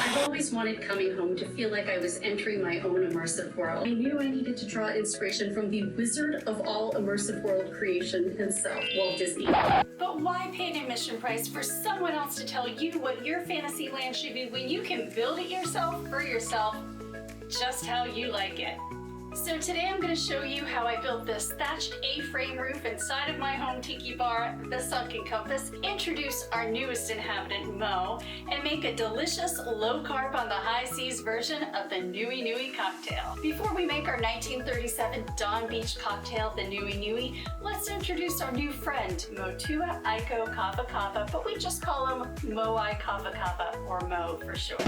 I've always wanted coming home to feel like I was entering my own immersive world. I knew I needed to draw inspiration from the wizard of all immersive world creation himself, Walt Disney. But why pay an admission price for someone else to tell you what your fantasy land should be when you can build it yourself for yourself, just how you like it? So today I'm going to show you how I built this thatched A-frame roof inside of my home tiki bar, the Sunken Compass, introduce our newest inhabitant, Mo, and make a delicious low-carb on the high seas version of the Nui Nui cocktail. Before we make our 1937 Donn Beach cocktail, the Nui Nui, let's introduce our new friend, Motua Aiko Kava Kava, but we just call him Moai Kava Kava, or Mo for short.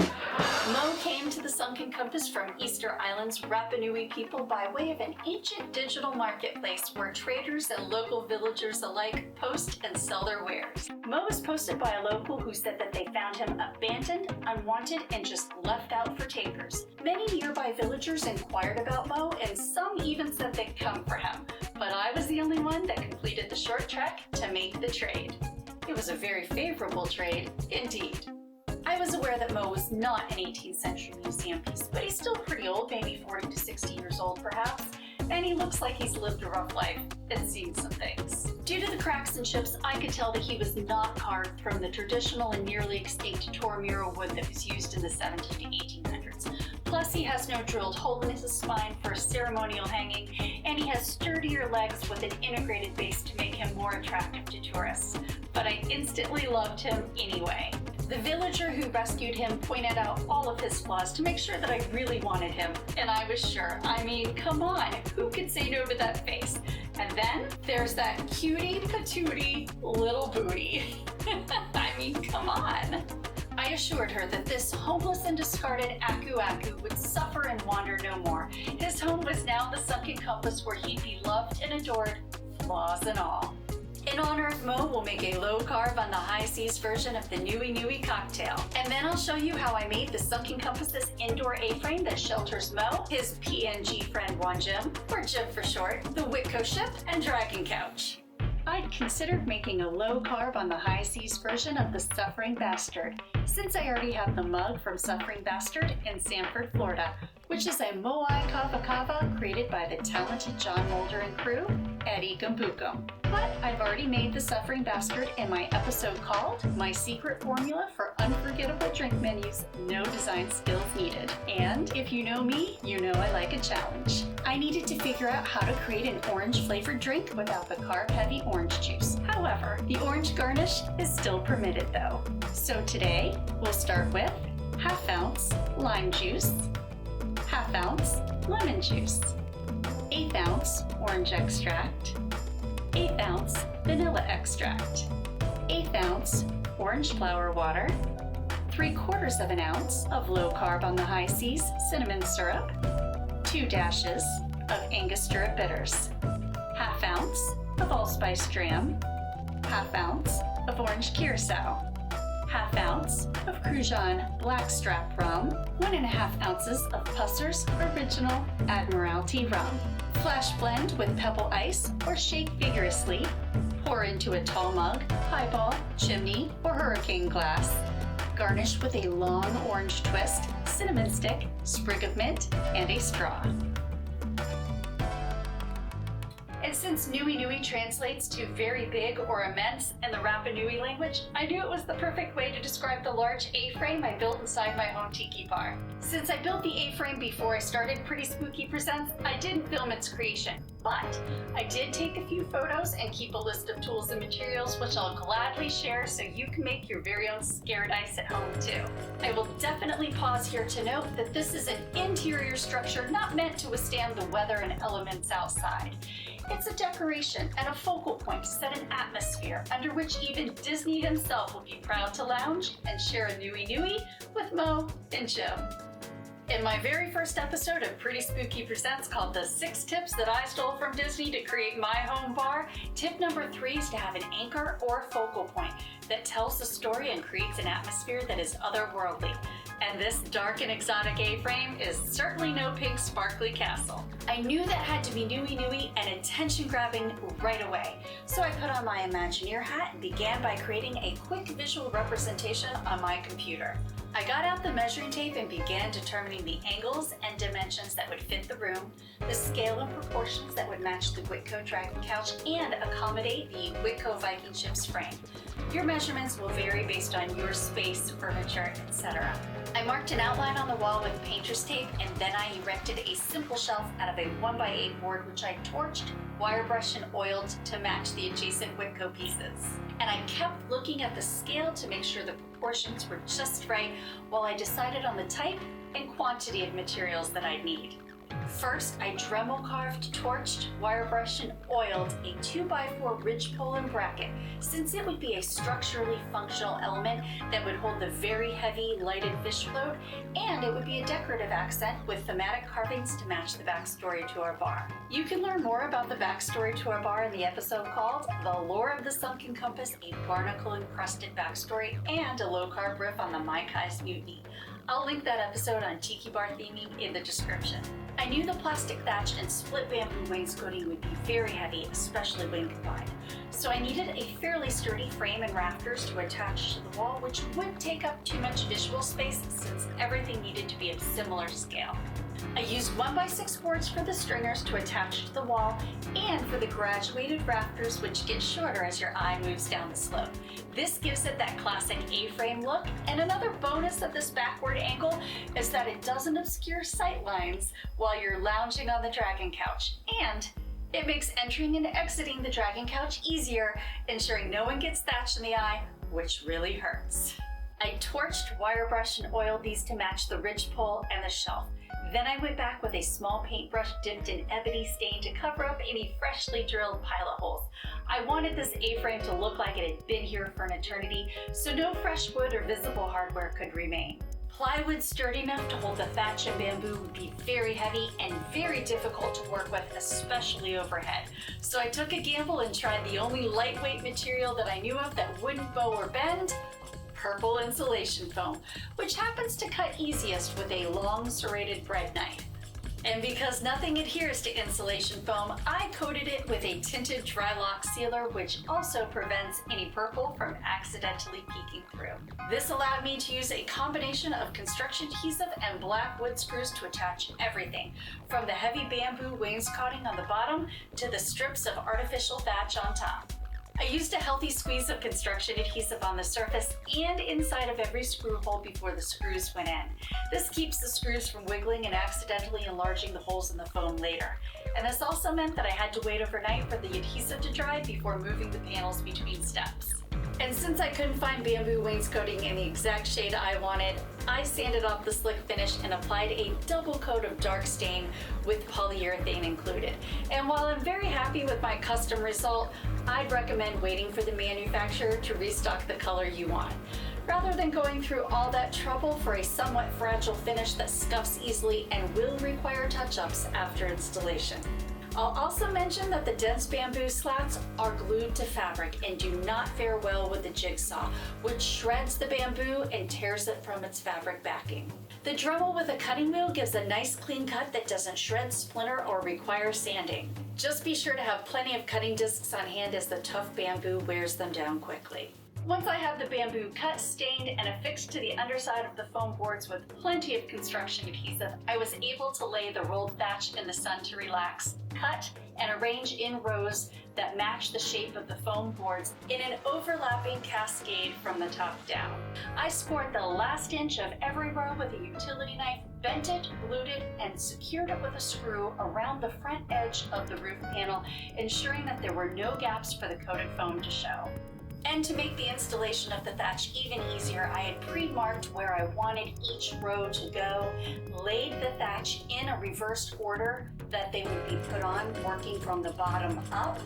Mo came to the Sunken Compass from Easter Island's Rapa Nui people by way of an ancient digital marketplace where traders and local villagers alike post and sell their wares. Mo was posted by a local who said that they found him abandoned, unwanted, and just left out for takers. Many nearby villagers inquired about Mo, and some even said they'd come for him. But I was the only one that completed the short trek to make the trade. It was a very favorable trade, indeed. I was aware that Mo was not an 18th century museum piece, but he's still pretty old, maybe 40 to 60 years old perhaps, and he looks like he's lived a rough life and seen some things. Due to the cracks and chips, I could tell that he was not carved from the traditional and nearly extinct tormural wood that was used in the 17 to 1800s. Plus, he has no drilled hole in his spine for ceremonial hanging, and he has sturdier legs with an integrated base to make him more attractive to tourists. But I instantly loved him anyway. The villager who rescued him pointed out all of his flaws to make sure that I really wanted him, and I was sure. I mean, come on, who could say no to that face? And then there's that cutie patootie little booty. I mean, come on. I assured her that this homeless and discarded Aku Aku would suffer and wander no more. His home was now the Sunken Compass where he'd be loved and adored, flaws and all. In honor of Mo, we'll make a low-carb on the high seas version of the Nui Nui cocktail. And then I'll show you how I made the Sunken Compass's indoor A-frame that shelters Mo, his PNG friend Wanjim, or Jim for short, the Whitco ship, and Dragon Couch. I'd considered making a low-carb on the high seas version of the Suffering Bastard, since I already have the mug from Suffering Bastard in Sanford, Florida, which is a Moai Kava Kava created by the talented John Mulder and crew at Ikampukum. But I've already made the Suffering Bastard in my episode called My Secret Formula for Unforgettable Drink Menus, No Design Skills Needed. And if you know me, you know I like a challenge. I needed to figure out how to create an orange-flavored drink without the carb-heavy orange juice. However, the orange garnish is still permitted though. So today, we'll start with ½ ounce lime juice, ½ ounce lemon juice, 1/8 ounce orange extract, 1/8 ounce vanilla extract, 1/8 ounce orange flower water, 3/4 ounce of low carb on the high seas cinnamon syrup, 2 dashes of Angostura bitters, ½ ounce of allspice dram, ½ ounce of orange curacao, ½ ounce of Crujon Blackstrap rum, 1.5 ounces of Pusser's Original Admiralty rum. Flash blend with pebble ice or shake vigorously. Pour into a tall mug, highball, chimney, or hurricane glass. Garnish with a long orange twist, cinnamon stick, sprig of mint, and a straw. And since Nui Nui translates to very big or immense in the Rapa Nui language, I knew it was the perfect way to describe the large A-frame I built inside my home tiki bar. Since I built the A-frame before I started Pretty Spooky Presents, I didn't film its creation, but I did take a few photos and keep a list of tools and materials which I'll gladly share so you can make your very own Scaradise at home too. I will definitely pause here to note that this is an interior structure not meant to withstand the weather and elements outside. It's a decoration and a focal point to set an atmosphere under which even Disney himself will be proud to lounge and share a Nui Nui with Mo and Jim. In my very first episode of Pretty Spooky Presents called The 6 Tips That I Stole from Disney to Create My Home Bar, tip number 3 is to have an anchor or focal point that tells the story and creates an atmosphere that is otherworldly. And this dark and exotic A-frame is certainly no pink sparkly castle. I knew that had to be Nui Nui and attention-grabbing right away. So I put on my Imagineer hat and began by creating a quick visual representation on my computer. I got out the measuring tape and began determining the angles and dimensions that would fit the room, the scale and proportions that would match the Whitco Dragon Couch and accommodate the Whitco Viking Ship's frame. Your measurements will vary based on your space, furniture, etc. I marked an outline on the wall with painter's tape, and then I erected a simple shelf out of a 1x8 board which I torched, wire brushed, and oiled to match the adjacent Whitco pieces. And I kept looking at the scale to make sure the proportions were just right while I decided on the type and quantity of materials that I'd need. First, I Dremel carved, torched, wire brushed, and oiled a 2x4 ridgepole and bracket, since it would be a structurally functional element that would hold the very heavy lighted fish float, and it would be a decorative accent with thematic carvings to match the backstory to our bar. You can learn more about the backstory to our bar in the episode called The Lore of the Sunken Compass, a barnacle-encrusted backstory, and a low-carb riff on the Mai Kai's mutiny. I'll link that episode on Tiki bar theming in the description. I knew the plastic thatch and split bamboo wainscoting would be very heavy, especially when combined. So I needed a fairly sturdy frame and rafters to attach to the wall, which wouldn't take up too much visual space since everything needed to be of similar scale. I used 1x6 boards for the stringers to attach to the wall and for the graduated rafters, which get shorter as your eye moves down the slope. This gives it that classic A-frame look, and another bonus of this backward angle is that it doesn't obscure sight lines while you're lounging on the Dragon Couch, and it makes entering and exiting the Dragon Couch easier, ensuring no one gets thatch in the eye, which really hurts. I torched, wire brushed, and oiled these to match the ridgepole and the shelf. Then I went back with a small paintbrush dipped in ebony stain to cover up any freshly drilled pilot holes. I wanted this A-frame to look like it had been here for an eternity, so no fresh wood or visible hardware could remain. Plywood sturdy enough to hold the thatch and bamboo would be very heavy and very difficult to work with, especially overhead. So I took a gamble and tried the only lightweight material that I knew of that wouldn't bow or bend: purple insulation foam, which happens to cut easiest with a long serrated bread knife. And because nothing adheres to insulation foam, I coated it with a tinted dry lock sealer, which also prevents any purple from accidentally peeking through. This allowed me to use a combination of construction adhesive and black wood screws to attach everything, from the heavy bamboo wainscoting on the bottom to the strips of artificial thatch on top. I used a healthy squeeze of construction adhesive on the surface and inside of every screw hole before the screws went in. This keeps the screws from wiggling and accidentally enlarging the holes in the foam later. And this also meant that I had to wait overnight for the adhesive to dry before moving the panels between steps. And since I couldn't find bamboo wainscoting in the exact shade I wanted, I sanded off the slick finish and applied a double coat of dark stain with polyurethane included. And while I'm very happy with my custom result, I'd recommend waiting for the manufacturer to restock the color you want, rather than going through all that trouble for a somewhat fragile finish that scuffs easily and will require touch-ups after installation. I'll also mention that the dense bamboo slats are glued to fabric and do not fare well with the jigsaw, which shreds the bamboo and tears it from its fabric backing. The Dremel with a cutting wheel gives a nice clean cut that doesn't shred, splinter, or require sanding. Just be sure to have plenty of cutting discs on hand as the tough bamboo wears them down quickly. Once I had the bamboo cut, stained, and affixed to the underside of the foam boards with plenty of construction adhesive, I was able to lay the rolled thatch in the sun to relax, cut, and arrange in rows that match the shape of the foam boards in an overlapping cascade from the top down. I scored the last inch of every row with a utility knife, bent it, glued it, and secured it with a screw around the front edge of the roof panel, ensuring that there were no gaps for the coated foam to show. And to make the installation of the thatch even easier, I had pre-marked where I wanted each row to go, laid the thatch in a reversed order that they would be put on, working from the bottom up,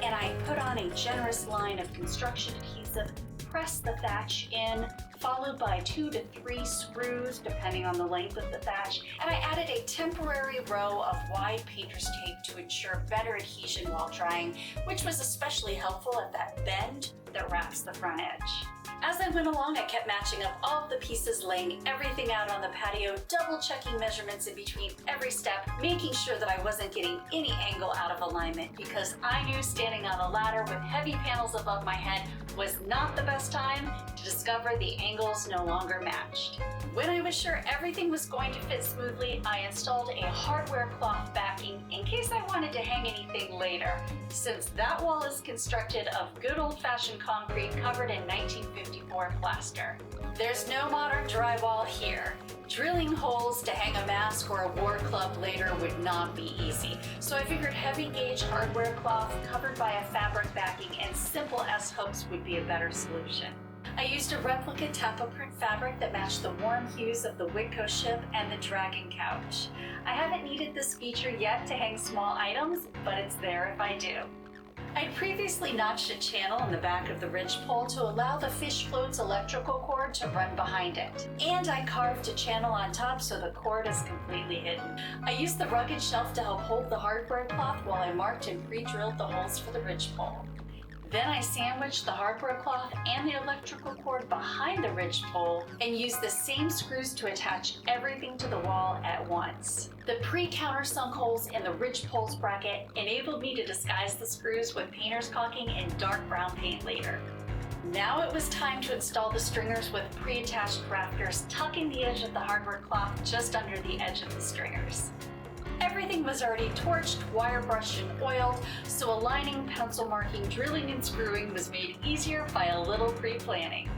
and I put on a generous line of construction adhesive, pressed the thatch in, followed by 2 to 3 screws depending on the length of the thatch, and I added a temporary row of wide painter's tape to ensure better adhesion while drying, which was especially helpful at that bend that wraps the front edge. As I went along, I kept matching up all of the pieces, laying everything out on the patio, double checking measurements in between every step, making sure that I wasn't getting any angle out of alignment, because I knew standing on a ladder with heavy panels above my head was not the best time to discover the angles no longer matched. When I was sure everything was going to fit smoothly, I installed a hardware cloth backing in case I wanted to hang anything later, since that wall is constructed of good old-fashioned concrete covered in 1954 plaster. There's no modern drywall here. Drilling holes to hang a mask or a war club later would not be easy, so I figured heavy gauge hardware cloth covered by a fabric backing and simple S-hooks would be a better solution. I used a replica tapa print fabric that matched the warm hues of the Whitco ship and the Dragon couch. I haven't needed this feature yet to hang small items, but it's there if I do. I'd previously notched a channel in the back of the ridge pole to allow the fish float's electrical cord to run behind it. And I carved a channel on top so the cord is completely hidden. I used the rugged shelf to help hold the hardware cloth while I marked and pre-drilled the holes for the ridge pole. Then I sandwiched the hardware cloth and the electrical cord behind the ridge pole and used the same screws to attach everything to the wall at once. The pre-countersunk holes in the ridge pole's bracket enabled me to disguise the screws with painter's caulking and dark brown paint later. Now it was time to install the stringers with pre-attached rafters, tucking the edge of the hardware cloth just under the edge of the stringers. Everything was already torched, wire brushed, and oiled, so aligning, pencil marking, drilling, and screwing was made easier by a little pre-planning.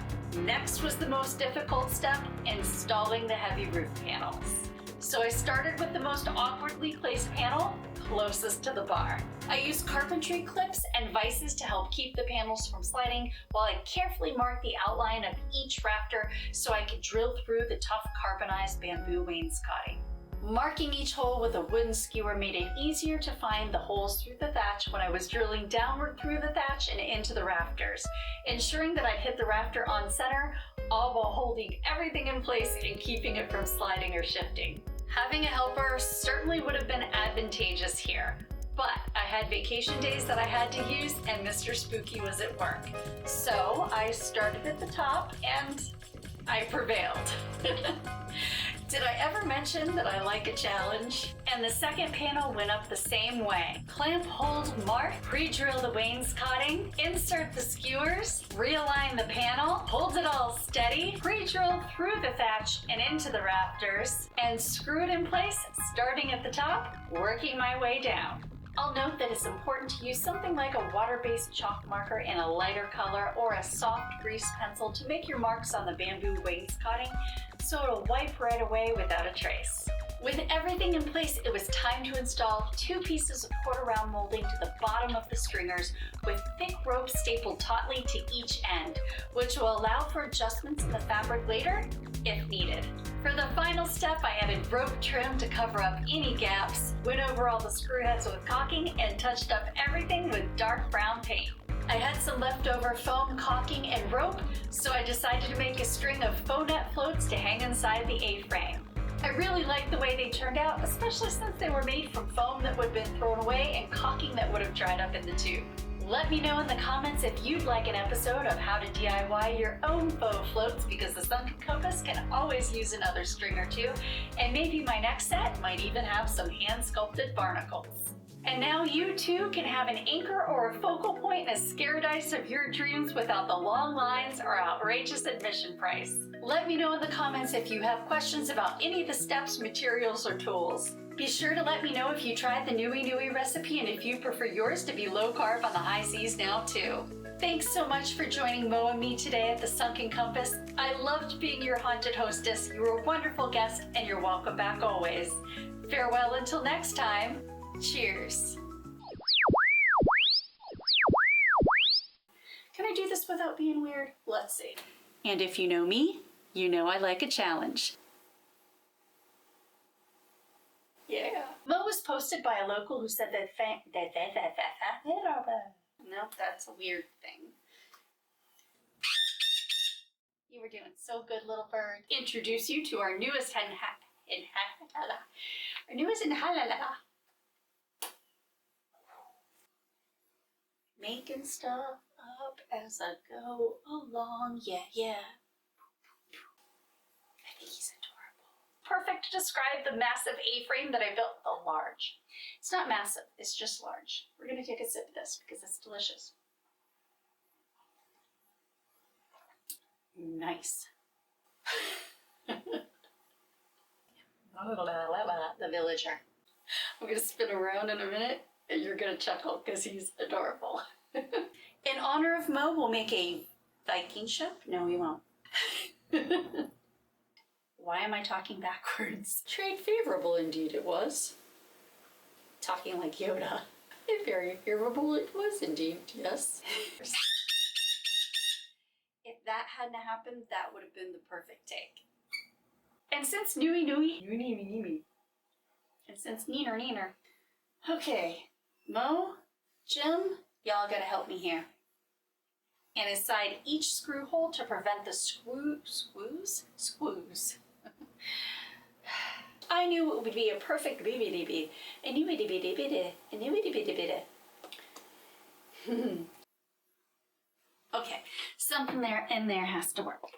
Next was the most difficult step, installing the heavy roof panels. So I started with the most awkwardly placed panel, closest to the bar. I used carpentry clips and vices to help keep the panels from sliding, while I carefully marked the outline of each rafter so I could drill through the tough carbonized bamboo wainscoting. Marking each hole with a wooden skewer made it easier to find the holes through the thatch when I was drilling downward through the thatch and into the rafters, ensuring that I'd hit the rafter on center, all while holding everything in place and keeping it from sliding or shifting. Having a helper certainly would have been advantageous here, but I had vacation days that I had to use and Mr. Spooky was at work. So I started at the top and I prevailed. Did I ever mention that I like a challenge? And the second panel went up the same way. Clamp, hold, mark, pre-drill the wainscoting, insert the skewers, realign the panel, hold it all steady, pre-drill through the thatch and into the rafters, and screw it in place, starting at the top, working my way down. I'll note that it's important to use something like a water-based chalk marker in a lighter color or a soft grease pencil to make your marks on the bamboo wainscoting so it'll wipe right away without a trace. With everything in place, it was time to install 2 pieces of quarter-round molding to the bottom of the stringers with thick rope stapled tautly to each end, which will allow for adjustments in the fabric later if needed. For the final step, I added rope trim to cover up any gaps, went over all the screw heads with caulking, and touched up everything with dark brown paint. I had some leftover foam, caulking, and rope, so I decided to make a string of faux net floats to hang inside the A-frame. I really liked the way they turned out, especially since they were made from foam that would have been thrown away and caulking that would have dried up in the tube. Let me know in the comments if you'd like an episode of how to DIY your own faux floats, because the Sunken Compass can always use another string or two, and maybe my next set might even have some hand-sculpted barnacles. And now you too can have an anchor or a focal point in a Scaradise of your dreams without the long lines or outrageous admission price. Let me know in the comments if you have questions about any of the steps, materials, or tools. Be sure to let me know if you tried the Nui Nui recipe and if you prefer yours to be low carb on the high seas now too. Thanks so much for joining Mo and me today at the Sunken Compass. I loved being your haunted hostess. You were a wonderful guest and you're welcome back always. Farewell until next time. Cheers. Can I do this without being weird? Let's see. And if you know me, you know I like a challenge. Yeah. Mo was posted by a local who said that nope, that's a weird thing. You were doing so good, little bird. Introduce you to our newest making stuff. up as I go along. Yeah, yeah. I think he's adorable. Perfect to describe the massive A-frame that I built, the large. It's not massive, it's just large. We're gonna take a sip of this because it's delicious. Nice. The villager. I'm gonna spin around in a minute and you're gonna chuckle because he's adorable. In honor of Mo, we'll make a Viking ship. No, we won't. Why am I talking backwards? Trade favorable indeed it was. Talking like Yoda. Very favorable it was indeed, yes. If that hadn't happened, that would have been the perfect take. And since Nui Nui, and since Neener, okay, Mo, Jim, y'all gotta help me here. And inside each screw hole to prevent the squoos. I knew it would be a perfect baby. Okay, something there in there has to work.